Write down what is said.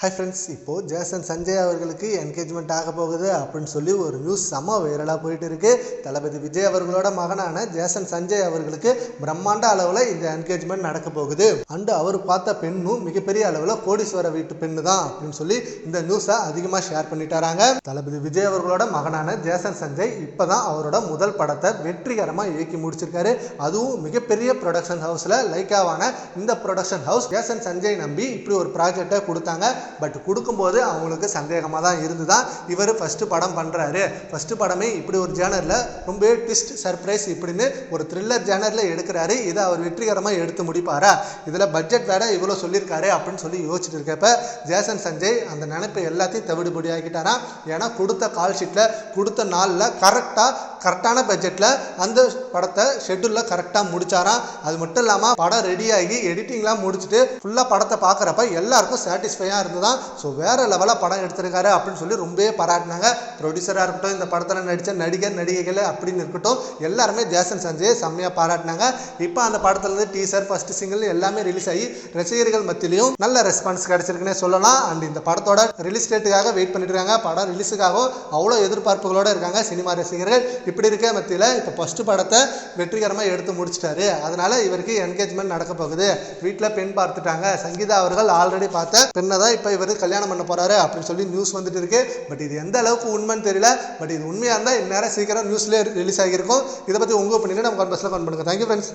Hi friends, இப்போது Jason Sanjay அவர்களுக்கு engagement ஆக போகுது அப்படின்னு சொல்லி ஒரு நியூஸ் செம்ம வைரலாக போயிட்டு இருக்கு. தளபதி விஜய் அவர்களோட மகனான ஜேசன் சஞ்சய் அவர்களுக்கு பிரம்மாண்ட அளவில் இந்த என்கேஜ்மெண்ட் நடக்க போகுது. அண்டு அவர் பார்த்த பெண்ணும் மிகப்பெரிய அளவில் கோடீஸ்வர வீட்டு பெண்ணு தான் அப்படின்னு சொல்லி இந்த நியூஸை அதிகமாக ஷேர் பண்ணிட்டாராங்க. தளபதி விஜய் அவர்களோட மகனான ஜேசன் சஞ்சய் இப்போ தான் அவரோட முதல் படத்தை வெற்றிகரமாக இயக்கி முடிச்சிருக்காரு. அதுவும் மிகப்பெரிய ப்ரொடக்ஷன் ஹவுஸில் லைக்காவான இந்த ப்ரொடக்ஷன் ஹவுஸ் ஜேசன் சஞ்சய் நம்பி இப்படி ஒரு ப்ராஜெக்டை கொடுத்தாங்க. பட் கொடுக்கும்போது அவங்களுக்கு சந்தேகமாக தான் இருந்துதான். இவர் ஃபஸ்ட்டு படம் பண்ணுறாரு, ஃபஸ்ட்டு படமே இப்படி ஒரு ஜேனரில் ரொம்ப ட்விஸ்ட் சர்ப்ரைஸ் இப்படின்னு ஒரு த்ரில்லர் ஜேனரில் எடுக்கிறாரு. இதை அவர் வெற்றிகரமாக எடுத்து முடிப்பாரா, இதில் பட்ஜெட் வேற இவ்வளோ சொல்லியிருக்காரு அப்படின்னு சொல்லி யோசிச்சுட்டு இருக்கப்ப ஜேசன் சஞ்சய் அந்த நினைப்பை எல்லாத்தையும் தவிடுபடி ஆக்கிட்டாராம். ஏன்னா கொடுத்த கால் ஷீட்டில் கொடுத்த நாளில் கரெக்டான பட்ஜெட்டில் அந்த படத்தை ஷெட்யூலில் கரெக்டாக முடிச்சாராம். அது மட்டும் இல்லாமல் படம் ரெடியாகி எடிட்டிங்லாம் முடிச்சுட்டு ஃபுல்லாக படத்தை பார்க்குறப்ப எல்லாருக்கும் சாட்டிஸ்ஃபையாக இருந்ததான். ஸோ வேற லெவலாக படம் எடுத்திருக்காரு அப்படின்னு சொல்லி ரொம்பவே பாராட்டினாங்க. ப்ரொடியூசராக இருக்கட்டும், இந்த படத்தில் நடித்த நடிகர் நடிகைகள் அப்படின்னு இருக்கட்டும், எல்லாருமே ஜேசன் சஞ்சயை செம்மையாக பாராட்டினாங்க. இப்போ அந்த படத்துலேருந்து டீசர் ஃபர்ஸ்ட் சிங்கிள் எல்லாமே ரிலீஸ் ஆகி ரசிகர்கள் மத்தியிலையும் நல்ல ரெஸ்பான்ஸ் கிடைச்சிருக்குன்னே சொல்லலாம். அண்ட் இந்த படத்தோட ரிலீஸ் டேட்டுக்காக வெயிட் பண்ணிட்டு இருக்காங்க. படம் ரிலீஸுக்காக அவ்வளோ எதிர்பார்ப்புகளோடு இருக்காங்க சினிமா ரசிகர்கள். இப்படி இருக்க மத்தியில் இப்போ ஃபர்ஸ்ட் படத்தை வெற்றிகரமாக எடுத்து முடிச்சிட்டாரு. அதனால இவருக்கு என்கேஜ்மெண்ட் நடக்க போகுது. வீட்டில் பெண் பார்த்துட்டாங்க. சங்கீதா அவர்கள் ஆல்ரெடி பார்த்த பெண்ணை தான் இப்போ இவர் கல்யாணம் பண்ண போறாரு அப்படின்னு சொல்லி நியூஸ் வந்துட்டு இருக்கு. பட் இது எந்த அளவுக்கு உண்மைன்னு தெரியல. பட் இது உண்மையாக இருந்தால் இந்நேரம் சீக்கிரம் நியூஸ்லேயே ரிலீஸ் ஆகியிருக்கும். இதை பற்றி உங்கள் ஒப்பீனியனை நம்ம கமெண்ட் பாக்ஸில் கமெண்ட் பண்ணுங்க. Thank you friends.